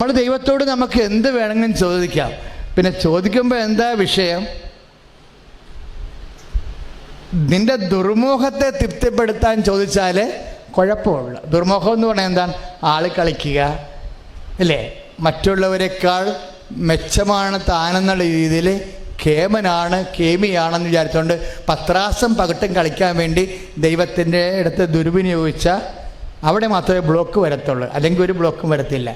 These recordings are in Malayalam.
നമ്മൾ ദൈവത്തോട് നമുക്ക് എന്ത് വേണമെങ്കിലും ചോദിക്കാം. പിന്നെ ചോദിക്കുമ്പോൾ എന്താ വിഷയം? നിന്റെ ദുർമോഹത്തെ തൃപ്തിപ്പെടുത്താൻ ചോദിച്ചാൽ കുഴപ്പമുള്ള. ദുർമോഹം എന്ന് പറഞ്ഞാൽ എന്താണ്? ആള് കളിക്കുക അല്ലേ, മറ്റുള്ളവരെക്കാൾ മെച്ചമാണ് താനെന്നുള്ള രീതിയിൽ കേമനാണ് കേമിയാണെന്ന് വിചാരിച്ചുകൊണ്ട് പത്രാസം പകട്ടും കളിക്കാൻ വേണ്ടി ദൈവത്തിൻ്റെ അടുത്ത് ദുർവിനിയോഗിച്ചാൽ അവിടെ മാത്രമേ ബ്ലോക്ക് വരത്തുള്ളൂ, അല്ലെങ്കിൽ ഒരു ബ്ലോക്കും വരത്തില്ല.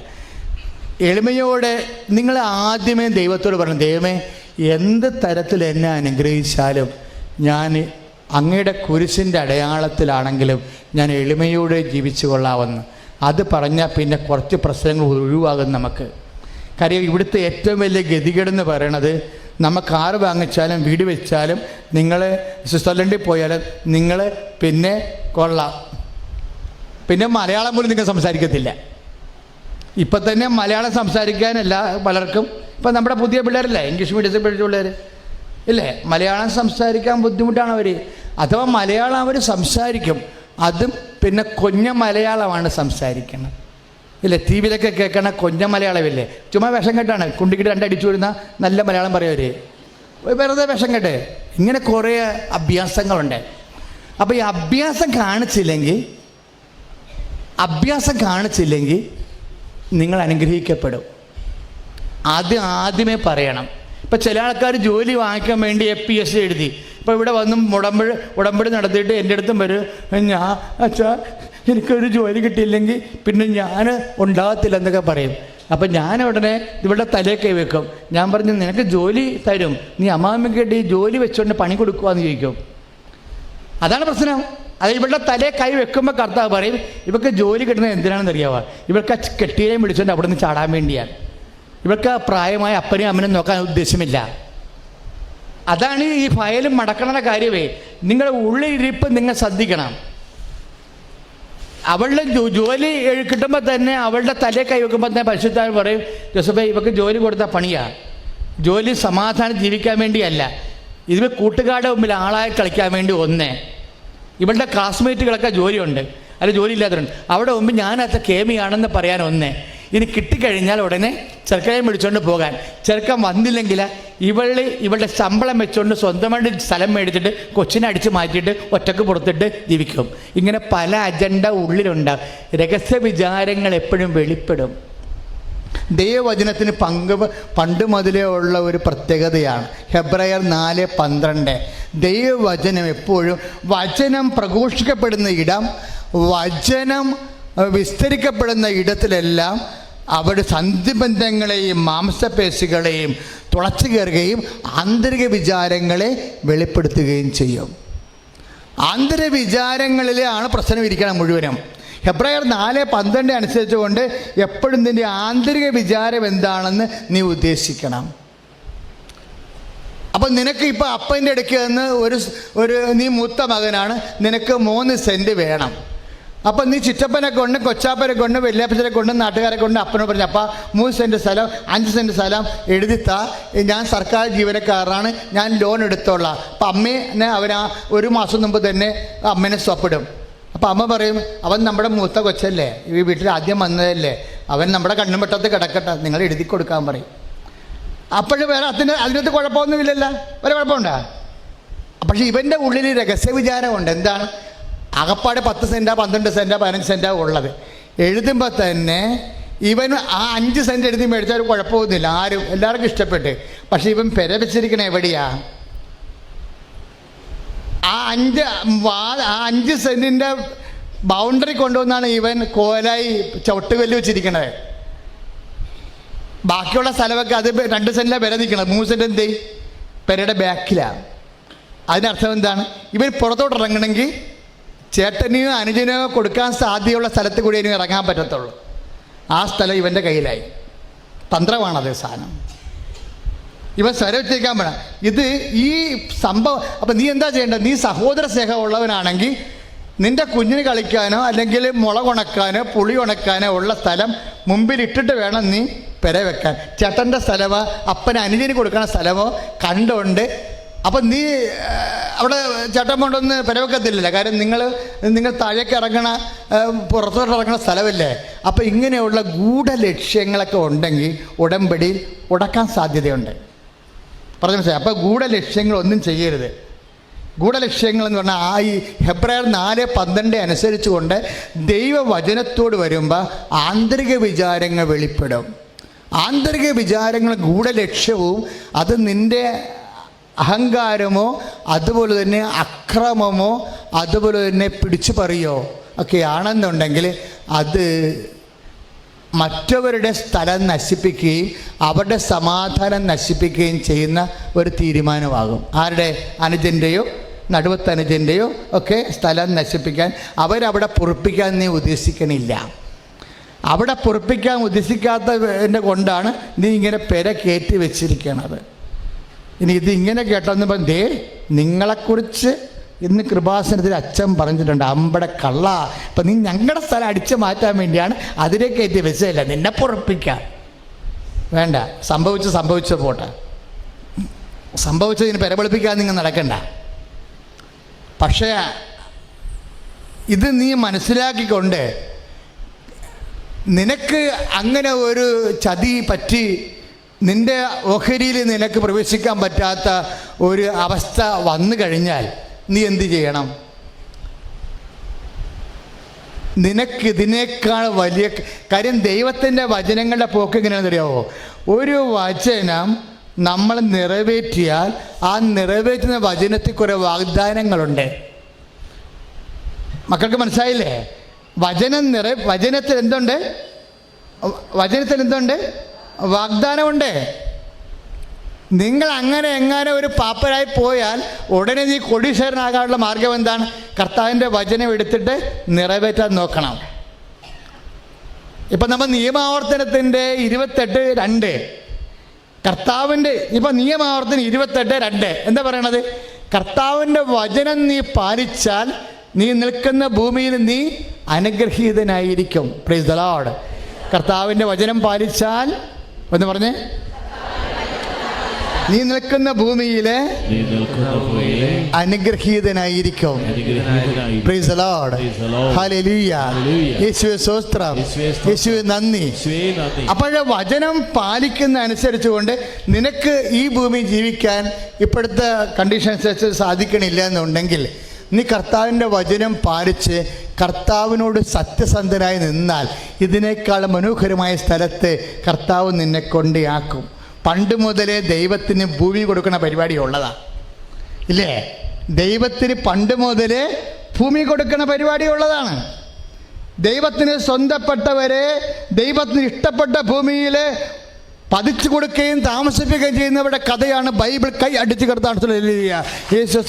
എളിമയോടെ നിങ്ങൾ ആദ്യമേ ദൈവത്തോട് പറഞ്ഞു, ദൈവമേ എന്ത് തരത്തിൽ എന്നെ അനുഗ്രഹിച്ചാലും ഞാൻ അങ്ങയുടെ കുരിശിൻ്റെ അടയാളത്തിലാണെങ്കിലും ഞാൻ എളിമയോടെ ജീവിച്ചു കൊള്ളാമെന്ന്. അത് പറഞ്ഞാൽ പിന്നെ കുറച്ച് പ്രശ്നങ്ങൾ ഒഴിവാകും നമുക്ക്. കാര്യം ഇവിടുത്തെ ഏറ്റവും വലിയ ഗതികേടെന്ന് പറയണത്, നമുക്ക് കാറ് വാങ്ങിച്ചാലും വീട് വെച്ചാലും നിങ്ങൾ സ്വിറ്റ്സർലൻഡിൽ പോയാലും നിങ്ങൾ പിന്നെ കൊള്ളാം, പിന്നെ മലയാളം പോലും നിങ്ങൾ സംസാരിക്കത്തില്ല. ഇപ്പം തന്നെ മലയാളം സംസാരിക്കാനല്ല പലർക്കും. ഇപ്പം നമ്മുടെ പുതിയ പിള്ളേരല്ലേ, ഇംഗ്ലീഷ് മീഡിയത്തിൽ പഠിച്ച പിള്ളേർ ഇല്ലേ, മലയാളം സംസാരിക്കാൻ ബുദ്ധിമുട്ടാണ് അവർ. അഥവാ മലയാളം അവർ സംസാരിക്കും, അതും പിന്നെ കൊഞ്ഞ മലയാളമാണ് സംസാരിക്കുന്നത് ഇല്ലേ. ടി വിയിലൊക്കെ കേൾക്കണ കൊഞ്ഞ മലയാളമില്ലേ, ചുമ്മാ വിഷം കെട്ടാണ്, കുണ്ടിക്കിട്ട് രണ്ടടിച്ചു വരുന്ന നല്ല മലയാളം പറയുവർ, വെറുതെ വിഷം കെട്ട്. ഇങ്ങനെ കുറേ അഭ്യാസങ്ങളുണ്ട്. അപ്പോൾ ഈ അഭ്യാസം കാണിച്ചില്ലെങ്കിൽ നിങ്ങൾ അനുഗ്രഹിക്കപ്പെടും. ആദ്യമേ പറയണം. ഇപ്പം ചില ആൾക്കാർ ജോലി വാങ്ങിക്കാൻ വേണ്ടി APS എഴുതി, ഇപ്പോൾ ഇവിടെ വന്നും ഉടമ്പടി നടത്തിയിട്ട് എൻ്റെ അടുത്തും വരും, ഞാൻ അച്ഛാ എനിക്കൊരു ജോലി കിട്ടിയില്ലെങ്കിൽ പിന്നെ ഞാൻ ഉണ്ടാകത്തില്ല എന്നൊക്കെ പറയും. അപ്പം ഞാൻ ഉടനെ ഇവിടെ തലേ കൈ വെക്കും. ഞാൻ പറഞ്ഞു, നിനക്ക് ജോലി തരും, നീ അമ്മാമ്മയ്ക്ക് ഈ ജോലി വെച്ചുകൊണ്ട് പണി കൊടുക്കുവാന്ന് ചോദിക്കും. അതാണ് പ്രശ്നം. അത് ഇവളുടെ തലേ കൈ വെക്കുമ്പോൾ കർത്താവ് പറയും, ഇവർക്ക് ജോലി കിട്ടുന്നത് എന്തിനാണെന്ന് അറിയാവുക, ഇവർക്ക് കെട്ടിയേയും പിടിച്ചുകൊണ്ട് അവിടെ നിന്ന് ചാടാൻ വേണ്ടിയാണ്. ഇവർക്ക് പ്രായമായ അപ്പനെയും അമ്മനും നോക്കാൻ ഉദ്ദേശമില്ല. അതാണ് ഈ ഫയലും മടക്കണ കാര്യമേ. നിങ്ങളുടെ ഉള്ളിലിരിപ്പ് നിങ്ങൾ ശ്രദ്ധിക്കണം. അവളുടെ ജോലി കിട്ടുമ്പോൾ തന്നെ അവളുടെ തലേ കൈ വെക്കുമ്പോൾ തന്നെ പരിശുദ്ധാത്മാവ് പറയും, ജോസഫേ ഇവർക്ക് ജോലി കൊടുത്ത പണിയാണ്, ജോലി സമാധാനം ജീവിക്കാൻ വേണ്ടിയല്ല, ഇത് കൂട്ടുകാരുടെ മുമ്പിൽ ആളായി കളിക്കാൻ വേണ്ടി. ഇവളുടെ ക്ലാസ്മേറ്റുകളൊക്കെ ജോലിയുണ്ട്, അല്ല ജോലി ഇല്ലാത്തവരുണ്ട്, അവിടെ മുമ്പ് ഞാനത്ര കേമിയാണെന്ന് പറയാൻ. ഇനി കിട്ടിക്കഴിഞ്ഞാൽ ഉടനെ ചെറുക്കനെ വിളിച്ചുകൊണ്ട് പോകാൻ. ചെറുക്കൻ വന്നില്ലെങ്കിൽ ഇവളുടെ ശമ്പളം വെച്ചുകൊണ്ട് സ്വന്തമായിട്ട് സ്ഥലം മേടിച്ചിട്ട് കൊച്ചിനെ അടിച്ച് മാറ്റിയിട്ട് ഒറ്റക്ക് പുറത്തിട്ട് ജീവിക്കും. ഇങ്ങനെ പല അജണ്ട ഉള്ളിലുണ്ടാകും. രഹസ്യ വിചാരങ്ങൾ എപ്പോഴും വെളിപ്പെടും. ദൈവവചനത്തിന് പണ്ട് മുതലേ ഉള്ള ഒരു പ്രത്യേകതയാണ്. ഹെബ്രായർ 4:12. ദൈവവചനം എപ്പോഴും വചനം പ്രഘോഷിക്കപ്പെടുന്ന ഇടം, വചനം വിസ്തരിക്കപ്പെടുന്ന ഇടത്തിലെല്ലാം അവരുടെ സന്ധിബന്ധങ്ങളെയും മാംസപേശികളെയും തുളച്ചു കയറുകയും ആന്തരിക വിചാരങ്ങളെ വെളിപ്പെടുത്തുകയും ചെയ്യും. ആന്തരിക വിചാരങ്ങളിലാണ് പ്രശ്നം ഇരിക്കണം മുഴുവനും. ഹെബ്രായർ 4:12 അനുസരിച്ചുകൊണ്ട് എപ്പോഴും നിൻ്റെ ആന്തരിക വിചാരം എന്താണെന്ന് നീ ഉദ്ദേശിക്കണം. അപ്പം നിനക്ക് ഇപ്പോൾ അപ്പൻ്റെ ഇടയ്ക്ക് നിന്ന് നീ മൂത്ത മകനാണ്, നിനക്ക് 3 സെൻറ്റ് വേണം. അപ്പം നീ ചിറ്റപ്പനെ കൊണ്ട് കൊച്ചാപ്പനെ കൊണ്ട് വല്യാപ്പച്ചനെ കൊണ്ട് നാട്ടുകാരെ കൊണ്ട് അപ്പനോട് പറഞ്ഞു, അപ്പ 3 സെൻറ്റ് സ്ഥലം 5 സെൻറ്റ് സ്ഥലം എഴുതിത്താ, ഞാൻ സർക്കാർ ജീവനക്കാരനാണ്, ഞാൻ ലോൺ എടുത്തോളാം. അപ്പം അമ്മേനെ അവൻ 1 മാസം മുമ്പ് തന്നെ അമ്മേനെ സ്റ്റോപ്പിടും. അപ്പം അമ്മ പറയും, അവൻ നമ്മുടെ മൂത്ത കൊച്ചല്ലേ, ഈ വീട്ടിൽ ആദ്യം വന്നതല്ലേ, അവൻ നമ്മുടെ കണ്ണും പെട്ടത്ത് കിടക്കട്ടെ, നിങ്ങൾ എഴുതി കൊടുക്കാൻ പറയും. അപ്പോഴും വേറെ അതിനകത്ത് കുഴപ്പമൊന്നുമില്ലല്ലോ, വേറെ കുഴപ്പമുണ്ടോ? പക്ഷേ ഇവൻ്റെ ഉള്ളിൽ രഹസ്യ വിചാരമുണ്ട്. എന്താണ്? അകപ്പാട് 10 സെൻറ്റാ 12 സെൻറ്റാ 15 സെൻറ്റാ ഉള്ളത്. എഴുതുമ്പോൾ തന്നെ ഇവൻ ആ 5 സെൻറ്റ് എഴുതി മേടിച്ചാൽ കുഴപ്പമൊന്നുമില്ല, എല്ലാവർക്കും ഇഷ്ടപ്പെട്ട്. പക്ഷേ ഇവൻ പെര വെച്ചിരിക്കണേ എവിടെയാ? ആ 5 സെൻറ്റിൻ്റെ ബൗണ്ടറി കൊണ്ടുവന്നാണ് ഇവൻ കോലായി ചവിട്ടുകല്ല് വെച്ചിരിക്കണത്. ബാക്കിയുള്ള സ്ഥലമൊക്കെ അത് 2 സെൻറ്റിലാണ് പെര നിൽക്കണത്, 3 സെൻറ്റ് എന്തേ പെരയുടെ ബാക്കിലാണ്. അതിനർത്ഥം എന്താണ്? ഇവൻ പുറത്തോട്ട് ഇറങ്ങണമെങ്കിൽ ചേട്ടനെയോ അനുജനെയോ കൊടുക്കാൻ സാധ്യതയുള്ള സ്ഥലത്ത് കൂടി ഇനി ഇറങ്ങാൻ പറ്റത്തുള്ളൂ. ആ സ്ഥലം ഇവൻ്റെ കയ്യിലായി. തന്ത്രമാണത് സാധനം. ഇവൻ സ്വരം വെച്ചേക്കാൻ വേണം. ഈ സംഭവം. അപ്പം നീ എന്താ ചെയ്യേണ്ടത്? നീ സഹോദര സ്നേഹമുള്ളവനാണെങ്കിൽ നിൻ്റെ കുഞ്ഞിന് കളിക്കാനോ അല്ലെങ്കിൽ മുളക് ഉണക്കാനോ പുളി ഉണക്കാനോ ഉള്ള സ്ഥലം മുമ്പിൽ ഇട്ടിട്ട് വേണം നീ പെര വെക്കാൻ. ചേട്ടൻ്റെ സ്ഥലമോ അപ്പന് അനുജന് കൊടുക്കുന്ന സ്ഥലമോ കണ്ടുകൊണ്ട് അപ്പം നീ അവിടെ ചട്ടം കൊണ്ടൊന്ന് പെരവെക്കത്തില്ലല്ലോ. കാര്യം നിങ്ങൾ താഴേക്ക് ഇറങ്ങണ പുറത്തോട്ട് ഇറങ്ങണ സ്ഥലമല്ലേ. അപ്പം ഇങ്ങനെയുള്ള ഗൂഢലക്ഷ്യങ്ങളൊക്കെ ഉണ്ടെങ്കിൽ ഉടമ്പടിയിൽ ഉടക്കാൻ സാധ്യതയുണ്ട്. പറഞ്ഞു മനസ്സിലായി. അപ്പോൾ ഗൂഢലക്ഷ്യങ്ങളൊന്നും ചെയ്യരുത്. ഗൂഢലക്ഷ്യങ്ങളെന്ന് പറഞ്ഞാൽ ഈ ഹെബ്രായർ 4:12 അനുസരിച്ചുകൊണ്ട് ദൈവവചനത്തോട് വരുമ്പോൾ ആന്തരിക വിചാരങ്ങൾ വെളിപ്പെടും. ആന്തരിക വിചാരങ്ങൾ ഗൂഢലക്ഷ്യവും അത് നിൻ്റെ അഹങ്കാരമോ അതുപോലെ തന്നെ അക്രമമോ അതുപോലെ തന്നെ പിടിച്ചു പറയോ ഒക്കെയാണെന്നുണ്ടെങ്കിൽ അത് മറ്റവരുടെ സ്ഥലം നശിപ്പിക്കുകയും അവരുടെ സമാധാനം നശിപ്പിക്കുകയും ചെയ്യുന്ന ഒരു തീരുമാനമാകും. ആരുടെ? അനുജൻ്റെയോ നടുവത്ത് അനുജൻ്റെയോ ഒക്കെ സ്ഥലം നശിപ്പിക്കാൻ അവരവിടെ പൊറുപ്പിക്കാൻ നീ ഉദ്ദേശിക്കണില്ല. അവിടെ പൊറുപ്പിക്കാൻ ഉദ്ദേശിക്കാത്തതിൻ്റെ കൊണ്ടാണ് നീ ഇങ്ങനെ പെര കയറ്റി വെച്ചിരിക്കണത്. ഇനി ഇതിങ്ങനെ കേട്ടോന്ന് ദേ നിങ്ങളെക്കുറിച്ച് ഇന്ന് കൃപാസനത്തിൽ അച്ഛൻ പറഞ്ഞിട്ടുണ്ട്, അമ്പടെ കള്ള. ഇപ്പം നീ ഞങ്ങളുടെ സ്ഥലം അടിച്ചു മാറ്റാൻ വേണ്ടിയാണ് അതിനെ കയറ്റി വെച്ചതല്ല, നിന്നെ പൊറപ്പിക്കാൻ വേണ്ട. സംഭവിച്ച പോട്ടെ, സംഭവിച്ചതിന് പെരപെളിപ്പിക്കാൻ നിങ്ങൾ നടക്കണ്ട. പക്ഷേ ഇത് നീ മനസ്സിലാക്കിക്കൊണ്ട് നിനക്ക് അങ്ങനെ ഒരു ചതി പറ്റി നിൻ്റെ ഓഹരിയിൽ നിനക്ക് പ്രവേശിക്കാൻ പറ്റാത്ത ഒരു അവസ്ഥ വന്നു കഴിഞ്ഞാൽ നീ എന്ത് ചെയ്യണം? നിനക്കിതിനേക്കാൾ വലിയ കാര്യം ദൈവത്തിൻ്റെ വചനങ്ങളുടെ പോക്ക് എങ്ങനെയാണെന്ന് അറിയാമോ? ഒരു വചനം നമ്മൾ നിറവേറ്റിയാൽ ആ നിറവേറ്റുന്ന വചനത്തിൽ കുറേ വാഗ്ദാനങ്ങളുണ്ട്. മക്കൾക്ക് മനസ്സിലായില്ലേ? വചനത്തിൽ എന്തുണ്ട്? വചനത്തിൽ എന്തുണ്ട്? വാഗ്ദാനമുണ്ട്. നിങ്ങൾ അങ്ങനെ എങ്ങനെ ഒരു പാപ്പരായി പോയാൽ ഉടനെ നീ കോടീശ്വരനാകാനുള്ള മാർഗം എന്താണ്? കർത്താവിൻ്റെ വചനം എടുത്തിട്ട് നിറവേറ്റാൻ നോക്കണം. ഇപ്പം നമ്മൾ നിയമാവർത്തനത്തിൻ്റെ 28:2 കർത്താവിൻ്റെ ഇപ്പം നിയമാവർത്തനം 28:2 എന്താ പറയണത്? കർത്താവിൻ്റെ വചനം നീ പാലിച്ചാൽ നീ നിൽക്കുന്ന ഭൂമിയിൽ നീ അനുഗ്രഹീതനായിരിക്കും. Praise the Lord. കർത്താവിൻ്റെ വചനം പാലിച്ചാൽ എന്ന് പറഞ്ഞേ, നീ നിൽക്കുന്ന ഭൂമിയിലെ അനുഗ്രഹീതനായിരിക്കും. Praise the Lord. ഹല്ലേലൂയ. യേശുവേ സ്തോത്രം, യേശുവേ നന്ദി. അപ്പോഴേ വചനം പാലിക്കുന്ന അനുസരിച്ചുകൊണ്ട് നിനക്ക് ഈ ഭൂമി ജീവിക്കാൻ ഇപ്പോഴത്തെ കണ്ടീഷൻ അനുസരിച്ച് സാധിക്കണില്ല എന്നുണ്ടെങ്കിൽ നീ കർത്താവിൻ്റെ വചനം പാലിച്ച് കർത്താവിനോട് സത്യസന്ധനായി നിന്നാൽ ഇതിനേക്കാൾ മനോഹരമായ സ്ഥലത്ത് കർത്താവ് നിന്നെ കൊണ്ടാക്കും. പണ്ട് മുതലേ ദൈവത്തിന് ഭൂമി കൊടുക്കുന്ന പരിപാടി ഉള്ളതാണ്, ഇല്ലേ? ദൈവത്തിന് പണ്ട് മുതലേ ഭൂമി കൊടുക്കുന്ന പരിപാടി ഉള്ളതാണ്. ദൈവത്തിന് സ്വന്തപ്പെട്ടവരെ ദൈവത്തിന് ഇഷ്ടപ്പെട്ട ഭൂമിയിൽ പതിച്ചു കൊടുക്കുകയും താമസിപ്പിക്കുകയും ചെയ്യുന്നവരുടെ കഥയാണ് ബൈബിൾ. കൈ അടിച്ചു കിടത്താൻ യേശു